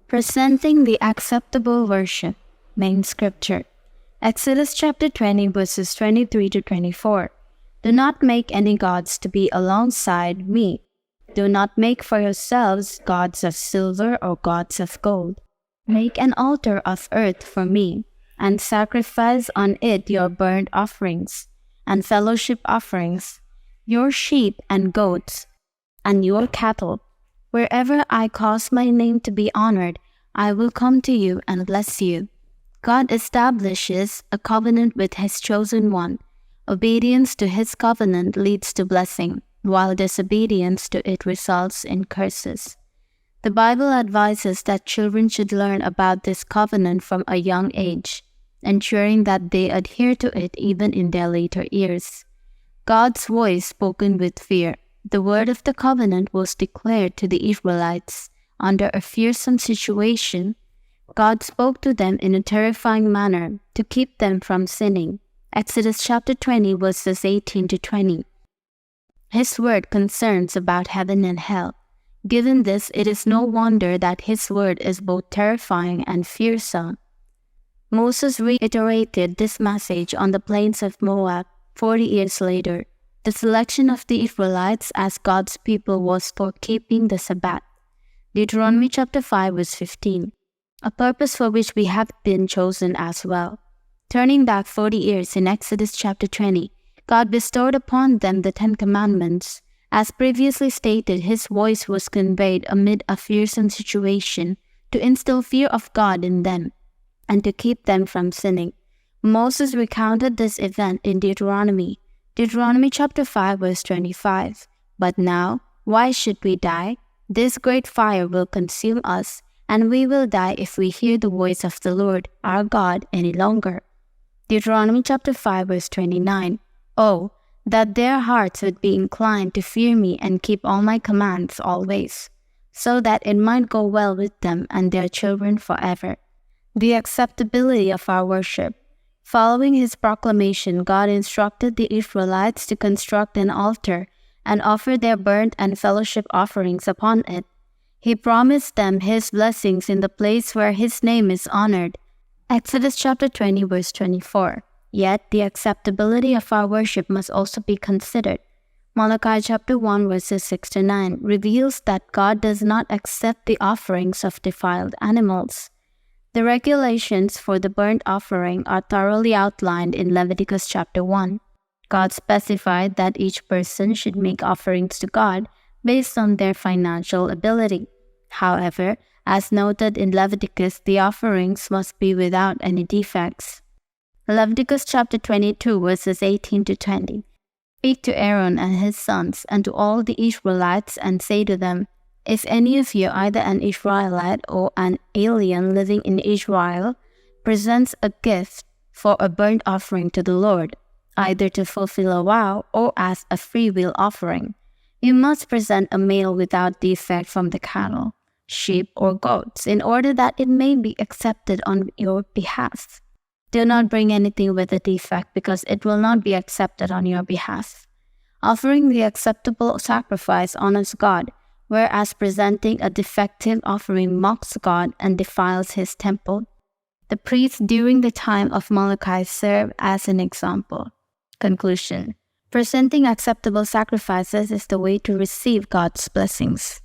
Presenting the acceptable worship. Main scripture. Exodus chapter 20 verses 23 to 24. Do not make any gods to be alongside me. Do not make for yourselves gods of silver or gods of gold. Make an altar of earth for me, and sacrifice on it your burnt offerings, and fellowship offerings, your sheep and goats, and your cattle. Wherever I cause my name to be honored, I will come to you and bless you. God establishes a covenant with His chosen one. Obedience to His covenant leads to blessing, while disobedience to it results in curses. The Bible advises that children should learn about this covenant from a young age, ensuring that they adhere to it even in their later years. God's voice spoken with fear. The word of the covenant was declared to the Israelites under a fearsome situation. God spoke to them in a terrifying manner to keep them from sinning. Exodus chapter 20 verses 18 to 20. His word concerns about heaven and hell. Given this, it is no wonder that His word is both terrifying and fearsome. Moses reiterated this message on the plains of Moab 40 years later. The selection of the Israelites as God's people was for keeping the Sabbath. Deuteronomy chapter 5 verse 15. A purpose for which we have been chosen as well. Turning back 40 years in Exodus chapter 20, God bestowed upon them the 10 Commandments. As previously stated, His voice was conveyed amid a fearsome situation to instill fear of God in them and to keep them from sinning. Moses recounted this event in Deuteronomy chapter 5 verse 25. But now, why should we die? This great fire will consume us, and we will die if we hear the voice of the Lord, our God, any longer. Deuteronomy chapter 5 verse 29. Oh, that their hearts would be inclined to fear me and keep all my commands always, so that it might go well with them and their children forever. The acceptability of our worship. Following His proclamation, God instructed the Israelites to construct an altar and offer their burnt and fellowship offerings upon it. He promised them His blessings in the place where His name is honored. Exodus chapter 20 verse 24. Yet the acceptability of our worship must also be considered. Malachi chapter 1 verses 6 to 9 reveals that God does not accept the offerings of defiled animals. The regulations for the burnt offering are thoroughly outlined in Leviticus chapter 1. God specified that each person should make offerings to God based on their financial ability. However, as noted in Leviticus, the offerings must be without any defects. Leviticus chapter 22 verses 18 to 20. Speak to Aaron and his sons and to all the Israelites and say to them, if any of you, either an Israelite or an alien living in Israel, presents a gift for a burnt offering to the Lord, either to fulfill a vow or as a freewill offering, you must present a male without defect from the cattle, sheep, or goats, in order that it may be accepted on your behalf. Do not bring anything with a defect, because it will not be accepted on your behalf. Offering the acceptable sacrifice honors God, whereas presenting a defective offering mocks God and defiles His temple. The priests during the time of Malachi serve as an example. Conclusion. Presenting acceptable sacrifices is the way to receive God's blessings.